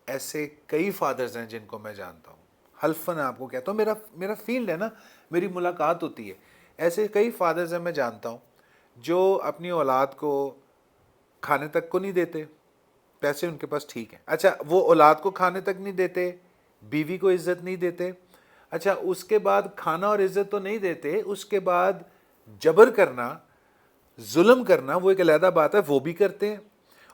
ایسے کئی فادرز ہیں جن کو میں جانتا ہوں، حلفاً آپ کو کہتا ہوں، میرا فیلڈ ہے نا، میری ملاقات ہوتی ہے، ایسے کئی فادرز ہیں میں جانتا ہوں جو اپنی اولاد کو کھانے تک کو نہیں دیتے، پیسے ان کے پاس ٹھیک ہیں، اچھا وہ اولاد کو کھانے تک نہیں دیتے، بیوی کو عزت نہیں دیتے، اچھا اس کے بعد کھانا اور عزت تو نہیں دیتے، اس کے بعد جبر کرنا، ظلم کرنا وہ ایک علیحدہ بات ہے، وہ بھی کرتے ہیں،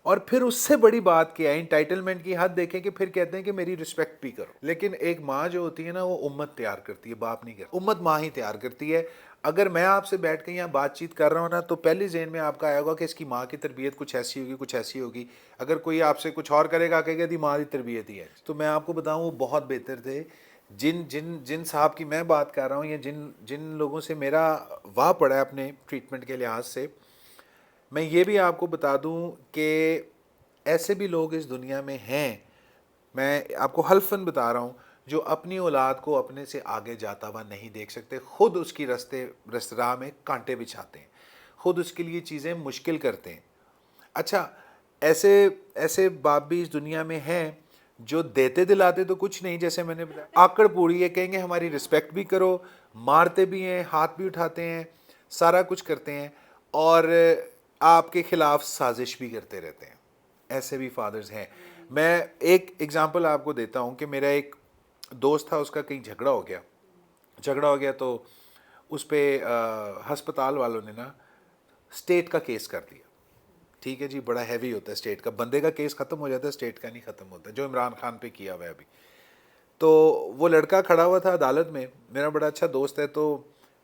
اور پھر اس سے بڑی بات کیا ہے، انٹائٹلمنٹ کی حد دیکھیں کہ پھر کہتے ہیں کہ میری رسپیکٹ بھی کرو۔ لیکن ایک ماں جو ہوتی ہے نا وہ امت تیار کرتی ہے، باپ نہیں کرتا، امت ماں ہی تیار کرتی ہے۔ اگر میں آپ سے بیٹھ کے یہاں بات چیت کر رہا ہوں نا تو پہلی ذہن میں آپ کا آئے گا کہ اس کی ماں کی تربیت کچھ ایسی ہوگی، کچھ ایسی ہوگی۔ اگر کوئی آپ سے کچھ اور کرے گا کہے گا دی ماں کی تربیت ہی ہے، تو میں آپ کو بتاؤں وہ بہت بہتر تھے۔ جن صاحب کی میں بات کر رہا ہوں یا جن لوگوں سے میرا واہ پڑا ہے اپنے ٹریٹمنٹ کے لحاظ سے، میں یہ بھی آپ کو بتا دوں کہ ایسے بھی لوگ اس دنیا میں ہیں، میں آپ کو حلفاً بتا رہا ہوں، جو اپنی اولاد کو اپنے سے آگے جاتا ہوا نہیں دیکھ سکتے، خود اس کی راہ میں کانٹے بچھاتے ہیں، خود اس کے لیے چیزیں مشکل کرتے ہیں۔ اچھا ایسے باپ بھی اس دنیا میں ہیں جو دیتے دلاتے تو کچھ نہیں، جیسے میں نے بتایا آکڑ پوری ہے، کہیں گے ہماری رسپیکٹ بھی کرو، مارتے بھی ہیں، ہاتھ بھی اٹھاتے ہیں، سارا کچھ کرتے ہیں، اور آپ کے خلاف سازش بھی کرتے رہتے ہیں۔ ایسے بھی فادرز ہیں۔ میں ایک اگزامپل آپ کو دیتا ہوں کہ میرا ایک دوست تھا، اس کا کہیں جھگڑا ہو گیا تو اس پہ ہسپتال والوں نے نا اسٹیٹ کا کیس کر دیا۔ ٹھیک ہے جی، بڑا ہیوی ہوتا ہے اسٹیٹ کا، بندے کا کیس ختم ہو جاتا ہے، اسٹیٹ کا نہیں ختم ہوتا، جو عمران خان پہ کیا ہوا ہے ابھی۔ تو وہ لڑکا کھڑا ہوا تھا عدالت میں، میرا بڑا اچھا دوست ہے، تو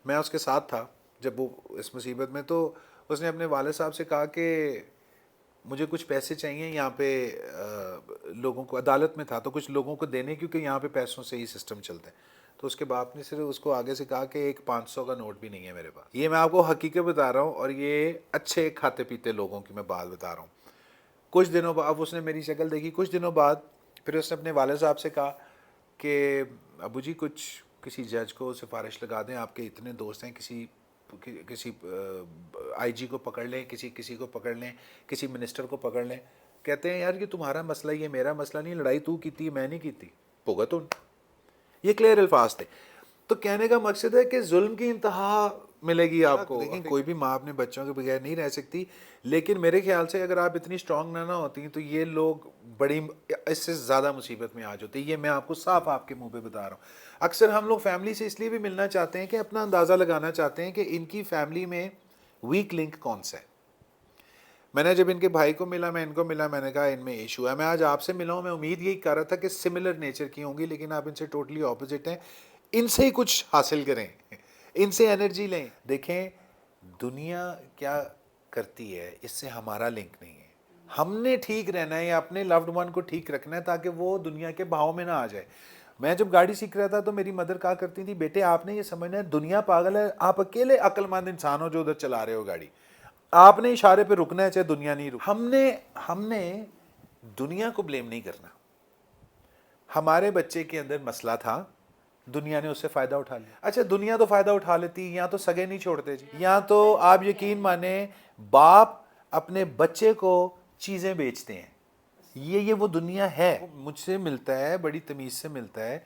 میں اس کے ساتھ تھا جب وہ اس مصیبت میں، تو اس نے اپنے والد صاحب سے کہا کہ مجھے کچھ پیسے چاہیے یہاں پہ، لوگوں کو، عدالت میں تھا تو کچھ لوگوں کو دینے، کیونکہ یہاں پہ پیسوں سے ہی سسٹم چلتا ہے۔ تو اس کے باپ نے صرف اس کو آگے سے کہا کہ ایک 500 کا نوٹ بھی نہیں ہے میرے پاس۔ یہ میں آپ کو حقیقت بتا رہا ہوں، اور یہ اچھے کھاتے پیتے لوگوں کی میں بات بتا رہا ہوں۔ کچھ دنوں بعد اب اس نے میری شکل دیکھی، کچھ دنوں بعد پھر اس نے اپنے والد صاحب سے کہا کہ ابو جی کسی جج کو سفارش لگا دیں، آپ کے اتنے دوست ہیں، کسی آئی جی کو پکڑ لیں، کسی کو پکڑ لیں، کسی منسٹر کو پکڑ لیں۔ کہتے ہیں یار یہ تمہارا مسئلہ، یہ میرا مسئلہ نہیں، لڑائی تو کی تھی، میں نہیں کی تھی، بھگت ان۔ یہ کلیئر الفاظ تھے۔ تو کہنے کا مقصد ہے کہ ظلم کی انتہا ملے گی آپ کو۔ دیکھیں کوئی بھی ماں اپنے بچوں کے بغیر نہیں رہ سکتی، لیکن میرے خیال سے اگر آپ اتنی اسٹرانگ نہ ہوتی تو یہ لوگ بڑی اس سے زیادہ مصیبت میں آ جاتے۔ یہ میں آپ کو صاف آپ کے منہ پہ بتا رہا ہوں۔ اکثر ہم لوگ فیملی سے اس لیے بھی ملنا چاہتے ہیں کہ اپنا اندازہ لگانا چاہتے ہیں کہ ان کی فیملی میں ویک لنک کون سا ہے۔ میں نے جب ان کے بھائی کو ملا، میں ان کو ملا، میں نے کہا ان میں ایشو ہے۔ میں آج آپ سے ملا ہوں، میں امید یہی کر رہا تھا کہ سملر نیچر کی ہوں گی، لیکن آپ ان سے ٹوٹلی اپوزٹ ہیں۔ ان سے ہی کچھ حاصل کریں، ان سے انرجی لیں۔ دیکھیں دنیا کیا کرتی ہے، اس سے ہمارا لنک نہیں ہے۔ ہم نے ٹھیک رہنا ہے یا اپنے لوڈ ون کو ٹھیک رکھنا ہے تاکہ وہ دنیا کے بہاؤ میں نہ آ جائے۔ میں جب گاڑی سیکھ رہا تھا تو میری مدر کہا کرتی تھی بیٹے آپ نے یہ سمجھنا ہے دنیا پاگل ہے، آپ اکیلے عقل مند انسان ہو جو ادھر چلا رہے ہو گاڑی، آپ نے اشارے پہ رکنا ہے چاہے دنیا نہیں رک۔ ہم نے دنیا کو بلیم نہیں کرنا۔ ہمارے بچے کے اندر مسئلہ تھا، دنیا نے اس سے فائدہ اٹھا لیا۔ اچھا دنیا تو فائدہ اٹھا لیتی، یہاں تو سگے نہیں چھوڑتے جی، یہاں تو آپ یقین مانیں باپ اپنے بچے کو چیزیں بیچتے ہیں۔ یہ وہ دنیا ہے۔ مجھ سے ملتا ہے، بڑی تمیز سے ملتا ہے،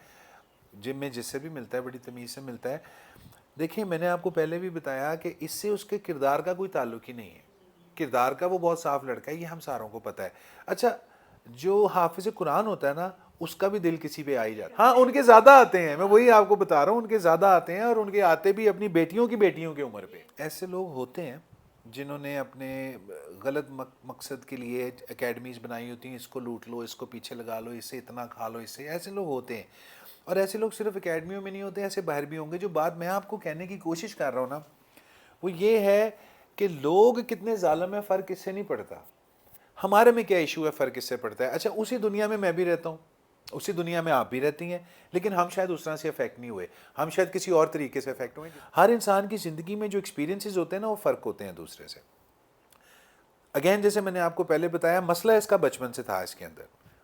جم میں جس سے بھی ملتا ہے بڑی تمیز سے ملتا ہے۔ دیکھیں میں نے آپ کو پہلے بھی بتایا کہ اس سے اس کے کردار کا کوئی تعلق ہی نہیں ہے۔ کردار کا وہ بہت صاف لڑکا ہے، یہ ہم ساروں کو پتہ ہے۔ اچھا جو حافظ قرآن ہوتا ہے نا اس کا بھی دل کسی پہ آ ہی جاتا ہے۔ ہاں ان کے زیادہ آتے ہیں، میں وہی آپ کو بتا رہا ہوں، ان کے زیادہ آتے ہیں، اور ان کے آتے بھی اپنی بیٹیوں کی عمر پہ۔ ایسے لوگ ہوتے ہیں جنہوں نے اپنے غلط مقصد کے لیے اکیڈمیز بنائی ہوتی ہیں، اس کو لوٹ لو، اس کو پیچھے لگا لو، اس سے اتنا کھا لو، اس سے، ایسے لوگ ہوتے ہیں۔ اور ایسے لوگ صرف اکیڈمیوں میں نہیں ہوتے، ایسے باہر بھی ہوں گے۔ جو بات میں آپ کو کہنے کی کوشش کر رہا ہوں نا وہ یہ ہے کہ لوگ کتنے ظالم ہیں فرق اس سے نہیں پڑتا۔ ہمارے میں کیا ایشو ہے، فرق اس سے پڑتا ہے۔ اچھا اسی دنیا میں بھی رہتا ہوں، اسی دنیا میں آپ بھی رہتی ہیں، لیکن ہم شاید اس طرح سے افیکٹ نہیں ہوئے، ہم شاید کسی اور طریقے سے افیکٹ ہوئے۔ ہر انسان کی زندگی میں جو ایکسپیرینسز ہوتے ہیں نا وہ فرق ہوتے ہیں دوسرے سے۔ اگین جیسے میں نے آپ کو پہلے بتایا مسئلہ اس کا بچپن سے تھا، اس کے اندر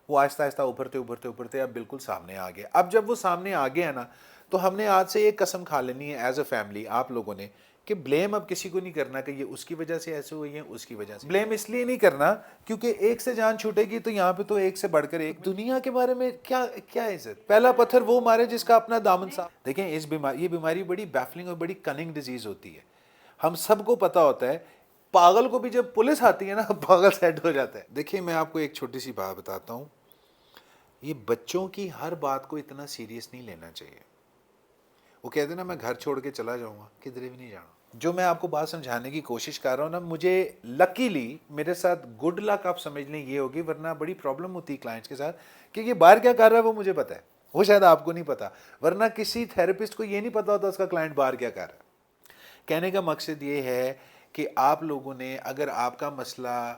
وہ آہستہ آہستہ ابھرتے اب بالکل سامنے آ گیا۔ اب جب وہ سامنے آ گیا نا تو ہم نے آج سے ایک قسم کھا لینی ہے ایز اے فیملی، آپ لوگوں نے، کہ بلیم اب کسی کو نہیں کرنا کہ یہ اس کی وجہ سے ایسے ہوئی ہیں، اس کی وجہ سے بلیم اس لیے نہیں کرنا کیونکہ ایک سے جان چھوٹے گی تو یہاں پہ تو ایک سے بڑھ کر ایک. دنیا کے بارے میں کیا عزت. پہلا پتھر وہ مارے جس کا اپنا دامن صاف. دیکھیں یہ بیماری بڑی بیفلنگ اور بڑی کننگ ڈیزیز ہوتی ہے. ہم سب کو پتا ہوتا ہے، پاگل کو بھی جب پولیس آتی ہے نا پاگل سیٹ ہو جاتا ہے. دیکھیں میں آپ کو ایک چھوٹی سی بات بتاتا ہوں، یہ بچوں کی ہر بات کو اتنا سیریس نہیں لینا چاہیے. وہ کہتے ہیں نا میں گھر چھوڑ کے چلا جاؤں گا، کدھر بھی نہیں جانا. جو میں آپ کو بات سمجھانے کی کوشش کر رہا ہوں نا، مجھے لکیلی میرے ساتھ گڈ لک آپ سمجھ لیں یہ ہوگی، ورنہ بڑی پرابلم ہوتی ہے کلائنٹس کے ساتھ کہ یہ باہر کیا کر رہا ہے وہ مجھے پتا ہے، وہ شاید آپ کو نہیں پتا. ورنہ کسی تھراپسٹ کو یہ نہیں پتا ہوتا اس کا کلائنٹ باہر کیا کر رہا ہے. کہنے کا مقصد یہ ہے کہ آپ لوگوں نے اگر آپ کا مسئلہ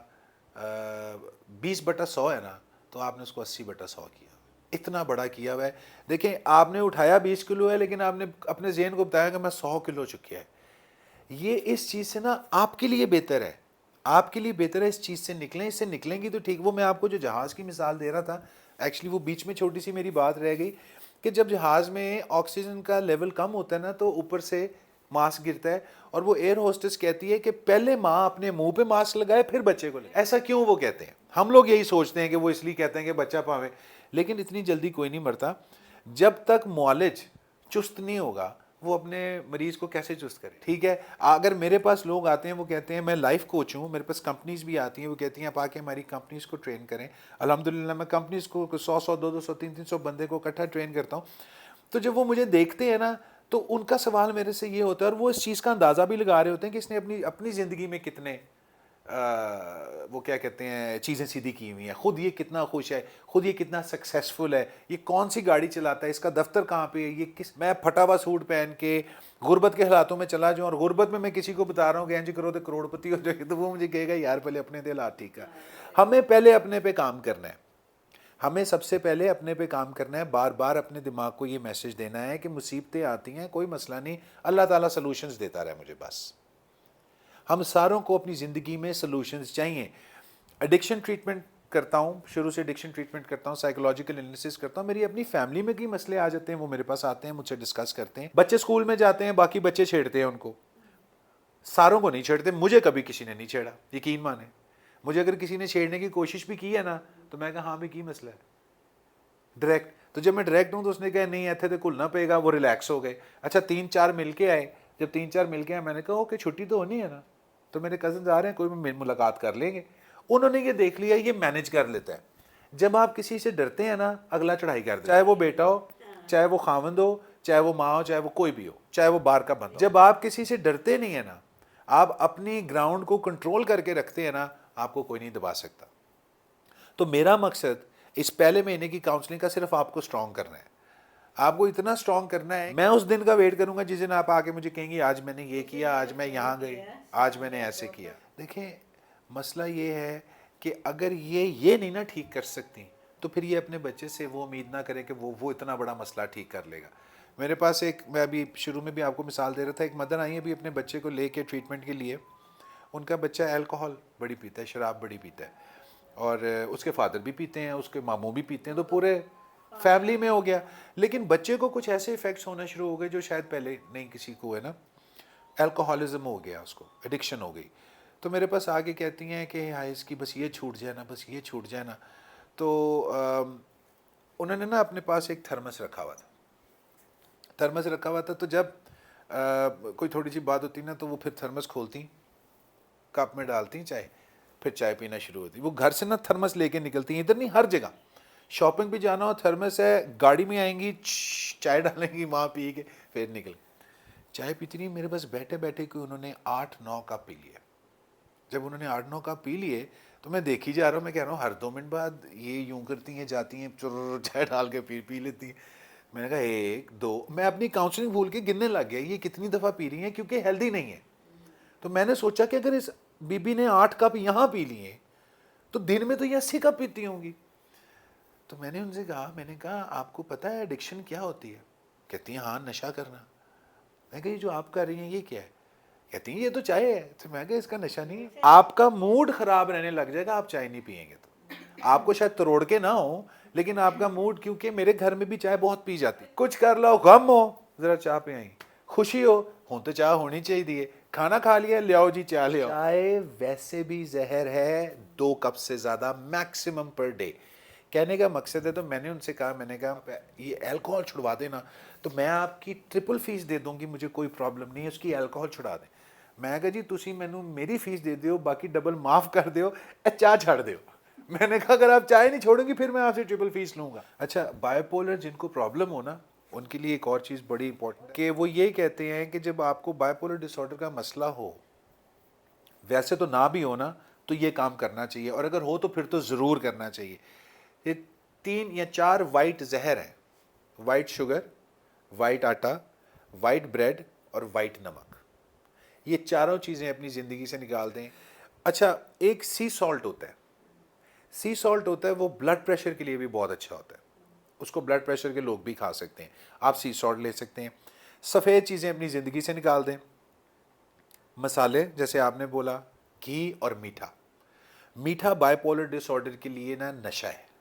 20/100 ہے نا تو آپ نے اس کو 80/100 کیا، اتنا بڑا کیا ہوا ہے. دیکھیں آپ نے اٹھایا 20 کلو ہے لیکن آپ نے اپنے ذہن کو بتایا کہ میں 100 کلو چکیا ہے. یہ اس چیز سے نا آپ کے لیے بہتر ہے، آپ کے لیے بہتر ہے اس چیز سے نکلیں. اس سے نکلیں گی تو ٹھیک. وہ میں آپ کو جو جہاز کی مثال دے رہا تھا، ایکچولی وہ بیچ میں چھوٹی سی میری بات رہ گئی کہ جب جہاز میں آکسیجن کا لیول کم ہوتا ہے نا تو اوپر سے ماسک گرتا ہے، اور وہ ایئر ہوسٹس کہتی ہے کہ پہلے ماں اپنے منہ پہ ماسک لگائے پھر بچے کو لگائے. ایسا کیوں وہ کہتے ہیں؟ ہم لوگ یہی سوچتے ہیں کہ وہ اس لیے کہتے ہیں کہ بچہ پاوے، لیکن اتنی جلدی کوئی نہیں مرتا. جب تک معالج چست نہیں ہوگا وہ اپنے مریض کو کیسے چست کرے. ٹھیک ہے، اگر میرے پاس لوگ آتے ہیں وہ کہتے ہیں میں لائف کوچ ہوں، میرے پاس کمپنیز بھی آتی ہیں وہ کہتی ہیں آپ آ کے ہماری کمپنیز کو ٹرین کریں. الحمدللہ میں کمپنیز کو 100 200 300 بندے کو اکٹھا ٹرین کرتا ہوں. تو جب وہ مجھے دیکھتے ہیں نا تو ان کا سوال میرے سے یہ ہوتا ہے، اور وہ اس چیز کا اندازہ بھی لگا رہے ہوتے ہیں کہ اس نے اپنی زندگی میں کتنے وہ کیا کہتے ہیں چیزیں سیدھی کی ہوئی ہیں، خود یہ کتنا خوش ہے، خود یہ کتنا سکسیسفل ہے، یہ کون سی گاڑی چلاتا ہے، اس کا دفتر کہاں پہ ہے، یہ میں پھٹا ہوا سوٹ پہن کے غربت کے حالاتوں میں چلا جاؤں، اور غربت میں کسی کو بتا رہا ہوں کہ اینج کرو تو کروڑ پتی ہو جائے، تو وہ مجھے کہے گا یار پہلے اپنے دل ہاتھ ٹھیک ہے. ہمیں پہلے اپنے پہ کام کرنا ہے، ہمیں سب سے پہلے اپنے پہ کام کرنا ہے. بار بار اپنے دماغ کو یہ میسج دینا ہے کہ مصیبتیں آتی ہیں کوئی مسئلہ نہیں، اللہ تعالیٰ سلوشنز دیتا رہے مجھے. بس ہم ساروں کو اپنی زندگی میں سلوشنز چاہیے. ایڈکشن ٹریٹمنٹ کرتا ہوں، شروع سے ایڈکشن ٹریٹمنٹ کرتا ہوں، سائیکولوجیکل انالیسس کرتا ہوں. میری اپنی فیملی میں کئی مسئلے آ جاتے ہیں، وہ میرے پاس آتے ہیں، مجھ سے ڈسکس کرتے ہیں. بچے اسکول میں جاتے ہیں، باقی بچے چھیڑتے ہیں ان کو، ساروں کو نہیں چھیڑتے. مجھے کبھی کسی نے نہیں چھیڑا، یقین مانے. مجھے اگر کسی نے چھیڑنے کی کوشش بھی کی ہے نا تو میں کہا ہاں بھی کی مسئلہ ہے ڈائریکٹ. تو جب میں ڈائریکٹ ہوں تو اس نے کہا نہیں ایتھے تو کھلنا پے گا. وہ ریلیکس ہو گئے. اچھا 3 4 مل کے آئے. جب 3 4 مل کے آئے میں نے کہا اوکے چھٹی تو ہونی ہے نا، تو میرے کزنز آ رہے ہیں، کوئی ملاقات کر لیں گے. انہوں نے یہ دیکھ لیا یہ مینج کر لیتا ہے. جب آپ کسی سے ڈرتے ہیں نا اگلا چڑھائی کر دے، چاہے وہ بیٹا ہو، چاہے وہ خاوند ہو، چاہے وہ ماں ہو، چاہے وہ کوئی بھی ہو، چاہے وہ باہر کا بندہ ہو. جب آپ کسی سے ڈرتے نہیں ہیں نا، آپ اپنی گراؤنڈ کو کنٹرول کر کے رکھتے ہیں نا، آپ کو کوئی نہیں دبا سکتا. تو میرا مقصد اس پہلے مہینے کی کاؤنسلنگ کا صرف آپ کو سٹرونگ کرنا ہے. آپ کو اتنا سٹرونگ کرنا ہے، میں اس دن کا ویٹ کروں گا جس دن آپ آ کے مجھے کہیں گی آج میں نے یہ کیا، آج میں یہاں گئی، آج میں نے ایسے کیا. دیکھیں مسئلہ یہ ہے کہ اگر یہ نہیں نا ٹھیک کر سکتی تو پھر یہ اپنے بچے سے وہ امید نہ کریں کہ وہ اتنا بڑا مسئلہ ٹھیک کر لے گا. میرے پاس میں ابھی شروع میں بھی آپ کو مثال دے رہا تھا، ایک مدر آئی ہے بھی اپنے بچے کو لے کے ٹریٹمنٹ کے لیے. ان کا بچہ الکوہول بڑی پیتا ہے، شراب بڑی پیتا ہے، اور اس کے فادر بھی پیتے ہیں، اس کے ماموں بھی پیتے ہیں، تو پورے فیملی میں ہو گیا. لیکن بچے کو کچھ ایسے ایفیکٹس ہونا شروع ہو گئے جو شاید پہلے نہیں کسی کو ہے نا، الکوہولزم ہو گیا، اس کو ایڈکشن ہو گئی. تو میرے پاس آگے کہتی ہیں کہ ہائی اس کی بس یہ چھوٹ جائے نا، بس یہ چھوٹ جائے نا. تو انہوں نے نا اپنے پاس ایک تھرمس رکھا ہوا تھا. تو جب کوئی تھوڑی سی بات ہوتی نا تو وہ پھر تھرمس کھولتی، کپ میں ڈالتی چائے، پھر چائے پینا شروع ہوتی. وہ گھر سے نا تھرمس لے کے نکلتی ہیں، ادھر نہیں ہر جگہ. شاپنگ بھی جانا ہو تھرمس ہے، گاڑی میں آئیں گی چائے ڈالیں گی وہاں پی کے پھر نکل. چائے پیتی نہیں، میرے پاس بیٹھے بیٹھے کہ انہوں نے 8 9 کپ پی لیے. جب انہوں نے 8 9 کپ پی لیے تو میں دیکھی جا رہا ہوں، میں کہہ رہا ہوں ہر 2 منٹ بعد یہ یوں کرتی ہیں، جاتی ہیں چائے ڈال کے پی لیتی ہیں. میں نے کہا 1 2، میں اپنی کاؤنسلنگ بھول کے گننے لگ گیا یہ کتنی دفعہ پی رہی ہیں، کیونکہ ہیلدی نہیں ہے. تو میں نے سوچا کہ اگر اس بی بی نے 8 کپ یہاں پی لیے تو دن میں تو یہ 80 کپ پیتی ہوں گی. تو میں نے ان سے کہا، میں نے کہا آپ کو پتہ ہے ایڈکشن کیا ہوتی ہے؟ کہتی ہیں ہاں نشہ کرنا. میں کہا یہ جو آپ کر رہی ہیں یہ کیا ہے؟ کہتی ہیں یہ تو چائے ہے. تو میں کہا اس کا نشہ نہیں ہے، آپ کا موڈ خراب رہنے لگ جائے گا آپ چائے نہیں پئیں گے. تو آپ کو شاید تروڑ کے نہ ہو لیکن آپ کا موڈ، کیونکہ میرے گھر میں بھی چائے بہت پی جاتی، کچھ کر لو، غم ہو ذرا چائے پہ آئیں، خوشی ہو ہوں تو چاہ ہونی چاہیے, کھانا کھا لیا لیاؤ جی چاہ لے. چائے ویسے بھی زہر ہے, 2 کپ سے زیادہ میکسیمم پر ڈے. کہنے کا مقصد ہے, تو میں نے ان سے کہا, میں نے کہا یہ الکوہول چھڑوا دینا تو میں آپ کی ٹرپل فیس دے دوں گی, مجھے کوئی پرابلم نہیں ہے, اس کی الکوہول چھڑا دیں. میں کہا جی تسی مینوں میری فیس دے دیو, باقی ڈبل معاف کر دیو, چاہ چھڑ دیو. میں نے کہا اگر آپ چائے نہیں چھوڑیں گی پھر میں آپ سے ٹرپل فیس لوں گا. اچھا, بائے پولر جن کو پرابلم ہو نا, ان کے لیے ایک اور چیز بڑی امپورٹنٹ کہ وہ یہ کہتے ہیں کہ جب آپ کو بائے پولر ڈس آرڈر کا مسئلہ ہو, ویسے تو نہ بھی ہو نا, تو یہ کام کرنا چاہیے, اور اگر ہو تو پھر تو ضرور کرنا چاہیے. یہ 3 یا 4 وائٹ زہر ہیں, وائٹ شوگر, وائٹ آٹا, وائٹ بریڈ اور وائٹ نمک. یہ چاروں چیزیں اپنی زندگی سے نکال دیں. اچھا, ایک سی سالٹ ہوتا ہے, سی سالٹ ہوتا ہے, وہ بلڈ پریشر کے لیے بھی بہت اچھا ہوتا ہے, اس کو بلڈ پریشر کے لوگ بھی کھا سکتے ہیں. آپ سی سالٹ لے سکتے ہیں. سفید چیزیں اپنی زندگی سے نکال دیں. مسالے جیسے آپ نے بولا, گھی اور میٹھا. میٹھا بائی پولر ڈس آرڈر کے لیے نا نشہ ہے.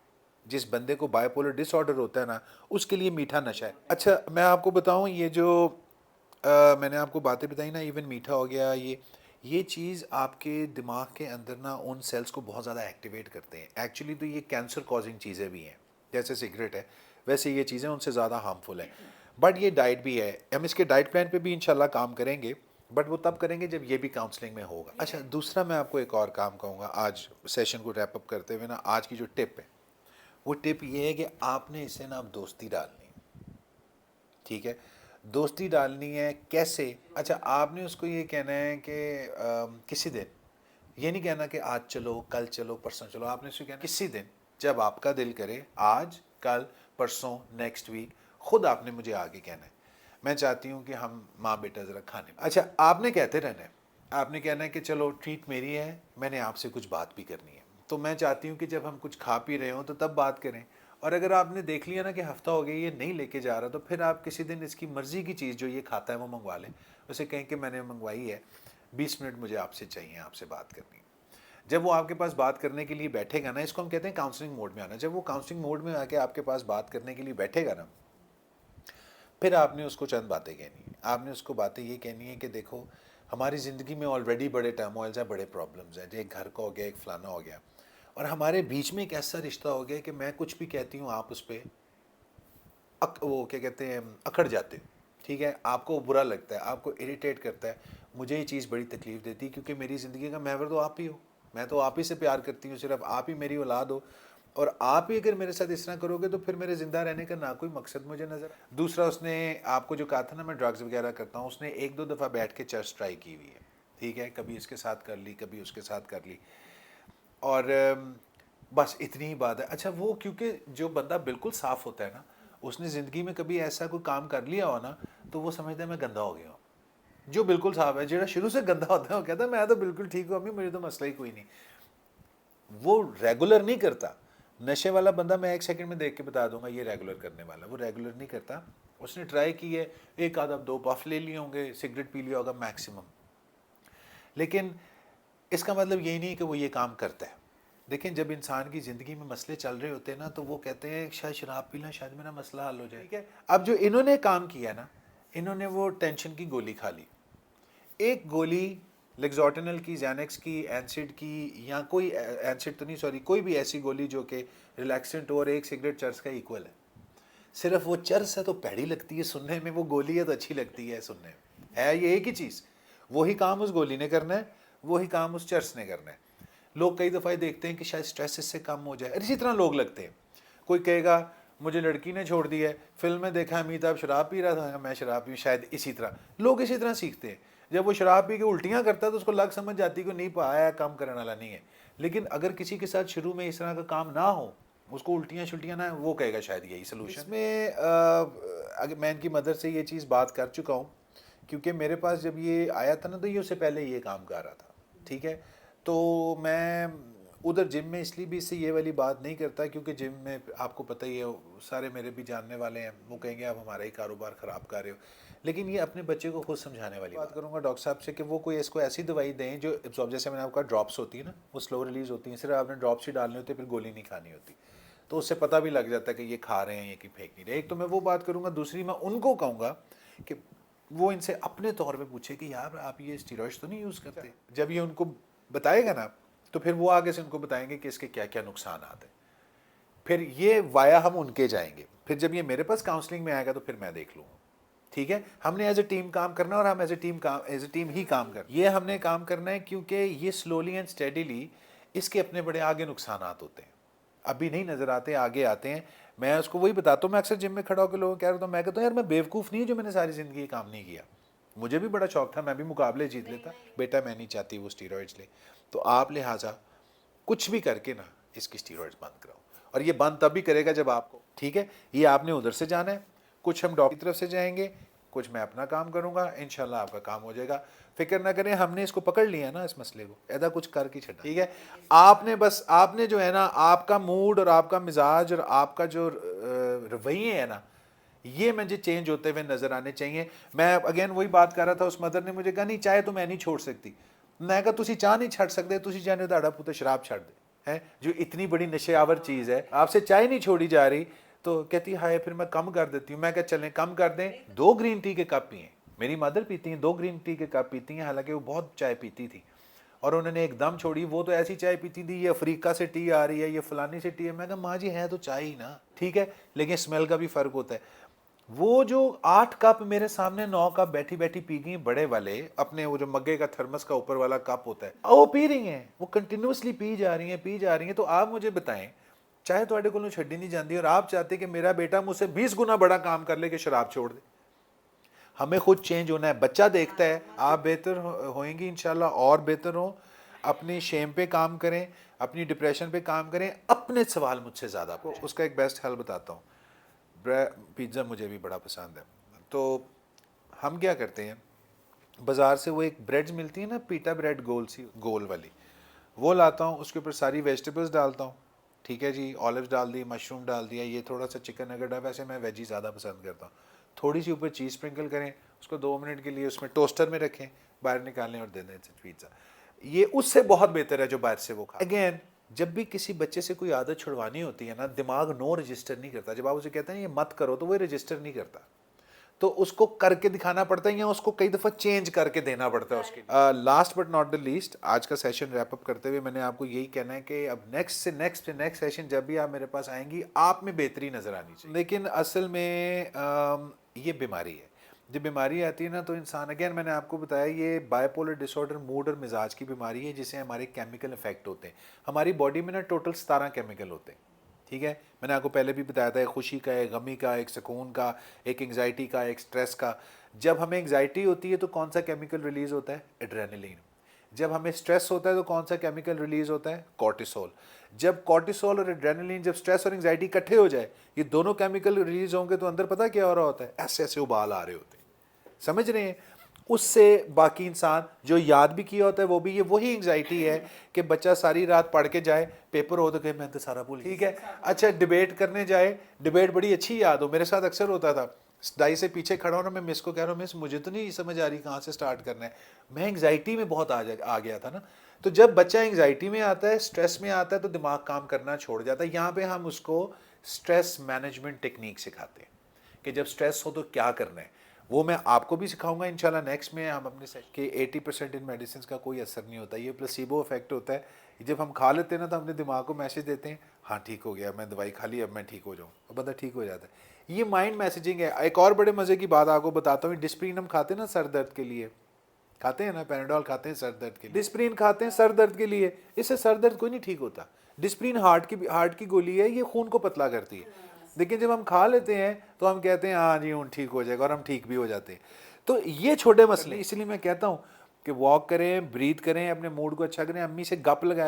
جس بندے کو بائی پولر ڈس آرڈر ہوتا ہے نا, اس کے لیے میٹھا نشہ ہے. اچھا, میں آپ کو بتاؤں, یہ جو میں نے آپ کو باتیں بتائی نا, ایون میٹھا ہو گیا, یہ چیز آپ کے دماغ کے اندر نا ان سیلز کو بہت زیادہ ایکٹیویٹ کرتے ہیں. ایکچولی تو یہ کینسر کازنگ چیزیں بھی ہیں, جیسے سگریٹ ہے ویسے یہ چیزیں ان سے زیادہ ہارمفل ہیں. بٹ یہ ڈائٹ بھی ہے, ہم اس کے ڈائٹ پلان پہ بھی انشاءاللہ کام کریں گے, بٹ وہ تب کریں گے جب یہ بھی کاؤنسلنگ میں ہوگا. اچھا, دوسرا میں آپ کو ایک اور کام کہوں گا آج سیشن کو ریپ اپ کرتے ہوئے نا, آج کی جو ٹپ ہے وہ ٹپ یہ ہے کہ آپ نے اسے نا اب دوستی ڈالنی, ٹھیک ہے, دوستی ڈالنی ہے. کیسے؟ اچھا, آپ نے اس کو یہ کہنا ہے کہ کسی دن, یہ نہیں کہنا کہ آج چلو, کل چلو, پرسوں چلو. آپ نے اس کو کہنا کسی دن جب آپ کا دل کرے, آج, کل, پرسوں, نیکسٹ ویک, خود آپ نے مجھے آگے کہنا ہے, میں چاہتی ہوں کہ ہم ماں بیٹا ذرا کھانے. اچھا, آپ نے کہتے رہنا ہے, آپ نے کہنا ہے کہ چلو ٹریٹ میری ہے, میں نے آپ سے کچھ بات بھی کرنی ہے, تو میں چاہتی ہوں کہ جب ہم کچھ کھا پی رہے ہوں تو تب بات کریں. اور اگر آپ نے دیکھ لیا نا کہ ہفتہ ہو گیا یہ نہیں لے کے جا رہا, تو پھر آپ کسی دن اس کی مرضی کی چیز جو یہ کھاتا ہے وہ منگوا لیں, اسے کہیں کہ میں نے منگوائی ہے, 20 منٹ مجھے آپ سے چاہیے, آپ سے بات کرنی ہے. جب وہ آپ کے پاس بات کرنے کے لیے بیٹھے گا نا, اس کو ہم کہتے ہیں کاؤنسلنگ موڈ میں آنا, جب وہ کاؤنسلنگ موڈ میں آ کے آپ کے پاس بات کرنے کے لیے بیٹھے گا نا, پھر آپ نے اس کو چند باتیں کہنی ہیں. آپ نے اس کو باتیں یہ کہنی ہے کہ دیکھو ہماری زندگی میں آلریڈی بڑے ٹرموائلز ہیں, بڑے پرابلمز ہیں, ایک گھر کا ہو گیا, ایک فلانا ہو گیا, اور ہمارے بیچ میں ایک ایسا رشتہ ہو گیا کہ میں کچھ بھی کہتی ہوں آپ اس پہ وہ کیا کہتے ہیں اکڑ جاتے ہو, ٹھیک ہے, آپ کو برا لگتا ہے, آپ کو اریٹیٹ کرتا ہے. مجھے یہ چیز بڑی تکلیف دیتی ہے کیونکہ میری زندگی کا محور تو آپ ہی ہو, میں تو آپ ہی سے پیار کرتی ہوں, صرف آپ ہی میری اولاد ہو, اور آپ ہی اگر میرے ساتھ اس طرح کرو گے تو پھر میرے زندہ رہنے کا نہ کوئی مقصد مجھے نظر. دوسرا, اس نے آپ کو جو کہا تھا نا میں ڈرگز وغیرہ کرتا ہوں, اس نے 1-2 دفعہ بیٹھ کے چرچ ٹرائی کی ہوئی ہے, ٹھیک ہے, کبھی اس کے ساتھ کر لی, کبھی اس کے ساتھ کر لی, اور بس اتنی ہی بات ہے. اچھا, وہ کیونکہ جو بندہ بالکل صاف ہوتا ہے نا, اس نے زندگی میں کبھی ایسا کوئی کام کر لیا ہو نا, تو وہ سمجھتا ہے میں گندا ہو گیا ہوں. جو بالکل صاف ہے, جو شروع سے گندا ہوتا ہے, وہ کہتا ہے میں تو بالکل ٹھیک ہوں, امی مجھے تو مسئلہ ہی کوئی نہیں. وہ ریگولر نہیں کرتا. نشے والا بندہ میں 1 سیکنڈ میں دیکھ کے بتا دوں گا یہ ریگولر کرنے والا, وہ ریگولر نہیں کرتا. اس نے ٹرائی کی ہے, 1 آدھا 2 پف لے لیے ہوں گے, سگریٹ پی لیا ہوگا میکسیمم, لیکن اس کا مطلب یہی نہیں کہ وہ یہ کام کرتا ہے. دیکھیں, جب انسان کی زندگی میں مسئلے چل رہے ہوتے ہیں نا, تو وہ کہتے ہیں شاید شراب پی لیں, شاید میرا مسئلہ حل ہو جائے. ٹھیک ہے, اب جو انہوں نے کام کیا نا, انہوں نے وہ ٹینشن کی گولی کھا لی. ایک گولی لیگزوٹنل کی, زینکس کی, اینسڈ کی, یا کوئی اینسڈ تو نہیں, سوری, کوئی بھی ایسی گولی جو کہ ریلیکسنٹ ہو, اور 1 سگریٹ چرس کا ایکول ہے. صرف وہ چرس ہے تو پیڑی لگتی ہے سننے میں, وہ گولی ہے تو اچھی لگتی ہے سننے میں, ہے یہ ایک ہی چیز. وہی کام اس گولی نے کرنا ہے, وہی کام اس چرس نے کرنا ہے. لوگ کئی دفعہ دیکھتے ہیں کہ شاید سٹریس اس سے کم ہو جائے, اسی طرح لوگ لگتے ہیں. کوئی کہے گا مجھے لڑکی نے چھوڑ دی ہے, فلم میں دیکھا امیتابھ شراب پی رہا تھا, میں شراب پی, شاید اسی طرح لوگ اسی طرح سیکھتے ہیں. جب وہ شراب پی کے الٹیاں کرتا ہے تو اس کو لگ سمجھ جاتی کہ نہیں پایا, کام کرنے والا نہیں ہے. لیکن اگر کسی کے ساتھ شروع میں اس طرح کا کام نہ ہو, اس کو الٹیاں شلٹیاں نہ, وہ کہے گا شاید یہی سلوشن. اس میں اگر میں ان کی مدر سے یہ چیز بات کر چکا ہوں, کیونکہ میرے پاس جب یہ آیا تھا نا, تو یہ اس سے پہلے یہ کام کر رہا تھا, ٹھیک ہے. تو میں ادھر جم میں اس لیے بھی اس سے یہ والی بات نہیں کرتا, کیونکہ جم میں آپ کو پتہ ہی ہے, سارے میرے بھی جاننے والے ہیں, وہ کہیں گے آپ ہمارا ہی کاروبار خراب کر رہے ہو. لیکن یہ اپنے بچے کو خود سمجھانے والی بات کروں گا ڈاکٹر صاحب سے, کہ وہ کوئی اس کو ایسی دوائی دیں جو جیسے میں نے آپ کا ڈراپس ہوتی ہے نا, وہ سلو ریلیز ہوتی ہیں, صرف آپ نے ڈراپس ہی ڈالنے ہوتے ہیں, پھر گولی نہیں کھانی ہوتی. تو اس سے پتہ بھی لگ جاتا ہے کہ یہ کھا رہے ہیں, یہ کہ پھینک نہیں رہے. ایک تو میں وہ بات کروں گا. دوسری میں ان کو کہوں گا کہ وہ ان سے اپنے طور پہ پوچھے کہ یار آپ یہ اسٹیرائڈز تو نہیں یوز کرتے. جب یہ ان کو بتائے گا نا تو پھر وہ آگے سے ان کو بتائیں گے کہ اس کے کیا کیا نقصانات ہیں. پھر یہ وایا ہم ان کے جائیں گے. پھر جب یہ میرے پاس کاؤنسلنگ میں آئے گا تو پھر میں دیکھ لوں گا. ٹھیک ہے, ہم نے ایز اے ٹیم کام کرنا اور ہم ایز اے ٹیم ہی کام کرنا. یہ ہم نے کام کرنا ہے کیونکہ یہ سلولی اینڈ اسٹیڈیلی اس کے اپنے بڑے آگے نقصانات ہوتے ہیں, ابھی نہیں نظر آتے, آگے آتے ہیں. میں اس کو وہی بتاتا ہوں, میں اکثر جم میں کھڑا ہو کے لوگوں کو کہہ رہا ہوں, میں کہتا ہوں یار میں بیوقوف نہیں ہوں جو میں نے ساری زندگی یہ کام نہیں کیا. مجھے بھی بڑا شوق تھا, میں بھی مقابلے جیت لیتا. بیٹا میں نہیں چاہتی وہ اسٹیرائڈز لے, تو آپ لہٰذا کچھ بھی کر کے نا اس کی اسٹیرائڈز بند کراؤ. اور یہ بند تب بھی کرے گا جب آپ کو, ٹھیک ہے, یہ آپ نے ادھر سے جانا ہے, کچھ ہم ڈاکٹر کی طرف سے جائیں گے, کچھ میں اپنا کام کروں گا, انشاءاللہ آپ کا کام ہو جائے گا. فکر نہ کریں, ہم نے اس کو پکڑ لیا نا اس مسئلے کو, ایدا کچھ کر کے چھٹا. ٹھیک ہے, آپ نے جو ہے نا آپ کا موڈ اور آپ کا مزاج اور آپ کا جو رویے ہے نا, یہ مجھے چینج ہوتے ہوئے نظر آنے چاہیے. میں اگین وہی بات کر رہا تھا, اس مدر نے مجھے کہا نہیں چائے تو میں نہیں چھوڑ سکتی. میں کہا تسی چاہ نہیں چھڑ سکتے, تسی چاہنے داڑا پوتے شراب چھڑ دے ہیں, جو اتنی بڑی نشے آور چیز ہے, آپ سے چائے نہیں چھوڑی جا رہی. تو کہتی ہائے پھر میں کم کر دیتی ہوں. میں کہا چلیں کم کر دیں, 2 گرین ٹی کے کپ پئیں. میری مدر پیتی ہیں 2 گرین ٹی کے کپ پیتی ہیں, حالانکہ وہ بہت چائے پیتی تھی, اور انہوں نے ایک دم چھوڑی. وہ تو ایسی چائے پیتی تھی, یہ افریقہ سے ٹی آ رہی ہے, یہ فلانی سے ٹی ہے. میں کہا ماں جی ہے تو چائے ہی نا, ٹھیک ہے, لیکن اسمیل کا بھی فرق ہوتا ہے. وہ جو 8 کپ میرے سامنے 9 کپ بیٹھی بیٹھی پی گئی بڑے والے, اپنے وہ جو مگے کا تھرمس کا اوپر والا کپ ہوتا ہے, وہ پی رہی ہیں, وہ کنٹینیوسلی پی جا رہی ہیں. تو آپ مجھے بتائیں, چاہے تھوڑے کو چھڈی نہیں جاندی, اور آپ چاہتے کہ میرا بیٹا مجھ سے 20 گنا بڑا کام کر لے کہ شراب چھوڑ دے. ہمیں خود چینج ہونا ہے. بچہ دیکھتا ہے آپ بہتر ہوئیں گی انشاءاللہ, اور بہتر ہوں. اپنی شیم پہ کام کریں, اپنی ڈپریشن پہ کام کریں, اپنے سوال مجھ سے زیادہ پوچھیں. اس کا ایک بیسٹ حل بتاتا ہوں. پیزا مجھے بھی بڑا پسند ہے. تو ہم کیا کرتے ہیں, بازار سے وہ ایک بریڈ ملتی ہے نا, پیٹا بریڈ گول والی, وہ لاتا ہوں. اس کے اوپر ساری ویجیٹیبلز ڈالتا ہوں, ٹھیک ہے جی, آلوز ڈال دی, مشروم ڈال دیا, یہ تھوڑا سا چکن نگیٹ ہے, ویسے میں ویجی زیادہ پسند کرتا ہوں. تھوڑی سی اوپر چیز اسپرنکل کریں, اس کو 2 منٹ کے لیے اس میں ٹوسٹر میں رکھیں, باہر نکالیں اور دے دیں پیزا. یہ اس سے بہت بہتر ہے جو باہر سے وہ کھا. اگین جب بھی کسی بچے سے کوئی عادت چھڑوانی ہوتی ہے نا, دماغ نو رجسٹر نہیں کرتا. جب آپ اسے کہتے ہیں یہ مت کرو تو وہ رجسٹر نہیں کرتا, تو اس کو کر کے دکھانا پڑتا ہے, یا اس کو کئی دفعہ چینج کر کے دینا پڑتا ہے اس کے. Last but not the least, آج کا سیشن ریپ اپ کرتے ہوئے میں نے آپ کو یہی کہنا ہے کہ اب نیکسٹ سیشن جب بھی آپ میرے پاس آئیں گی, آپ میں بہتری نظر آنی چاہیے. لیکن اصل میں یہ بیماری ہے. جب بیماری آتی ہے نا تو انسان, اگین میں نے آپ کو بتایا, یہ bipolar disorder mood اور مزاج کی بیماری ہے, جسے ہمارے کیمیکل افیکٹ ہوتے ہیں. ہماری باڈی میں نا ٹوٹل 17 کیمیکل ہوتے ہیں, ٹھیک ہے. میں نے آپ کو پہلے بھی بتایا تھا, ایک خوشی کا, ایک غمی کا, ایک سکون کا, ایک انگزائٹی کا, ایک سٹریس کا. جب ہمیں انگزائٹی ہوتی ہے تو کون سا کیمیکل ریلیز ہوتا ہے؟ ایڈرینلین. جب ہمیں سٹریس ہوتا ہے تو کون سا کیمیکل ریلیز ہوتا ہے؟ کورٹیسول. جب کورٹیسول اور ایڈرینلین, جب سٹریس اور انگزائٹی اکٹھے ہو جائے, یہ دونوں کیمیکل ریلیز ہوں گے تو اندر پتہ کیا ہو رہا ہوتا ہے؟ ایسے ایسے ابال آ رہے ہوتے ہیں, سمجھ رہے ہیں. اس سے باقی انسان جو یاد بھی کیا ہوتا ہے وہ بھی, یہ وہی انگزائٹی ہے کہ بچہ ساری رات پڑھ کے جائے, پیپر ہو تو کہ میں تو سارا بھول, ٹھیک ہے. اچھا ڈیبیٹ کرنے جائے, ڈیبیٹ بڑی اچھی یاد ہو, میرے ساتھ اکثر ہوتا تھا, ڈائی سے پیچھے کھڑا ہوں, میں مس کو کہہ رہا ہوں مس مجھے تو نہیں سمجھ آ رہی کہاں سے سٹارٹ کرنا ہے. میں انگزائٹی میں بہت آ گیا تھا نا. تو جب بچہ انگزائٹی میں آتا ہے, سٹریس میں آتا ہے, تو دماغ کام کرنا چھوڑ جاتا ہے. یہاں پہ ہم اس کو سٹریس مینجمنٹ ٹیکنیک سکھاتے ہیں کہ جب سٹریس ہو تو کیا کرنا ہے. وہ میں آپ کو بھی سکھاؤں گا انشاءاللہ نیکسٹ میں. ہم اپنے کہ 80% ان میڈیسنس کا کوئی اثر نہیں ہوتا, یہ پلاسیبو افیکٹ ہوتا ہے. جب ہم کھا لیتے ہیں نا تو ہم اپنے دماغ کو میسج دیتے ہیں, ہاں ٹھیک ہو گیا, میں دوائی کھا لی, اب میں ٹھیک ہو جاؤں, اور بندہ ٹھیک ہو جاتا ہے. یہ مائنڈ میسیجنگ ہے. ایک اور بڑے مزے کی بات آپ کو بتاتا ہوں, ڈسپرین ہم کھاتے ہیں نا سر درد کے لیے, کھاتے ہیں نا, پیناڈول کھاتے ہیں سر درد کے لیے, ڈسپرین کھاتے ہیں سر درد کے لیے. اس سے سر درد کوئی نہیں ٹھیک ہوتا. ڈسپرین ہارٹ کی گولی ہے, یہ خون کو پتلا کرتی ہے. لیکن جب ہم کھا لیتے ہیں تو ہم کہتے ہیں ہاں جی ہوں ٹھیک ہو جائے گا, اور ہم ٹھیک بھی ہو جاتے ہیں. تو یہ چھوٹے مسئلے, اس لیے میں کہتا ہوں کہ واک کریں, بریتھ کریں, اپنے موڈ کو اچھا کریں, امی سے گپ لگائیں.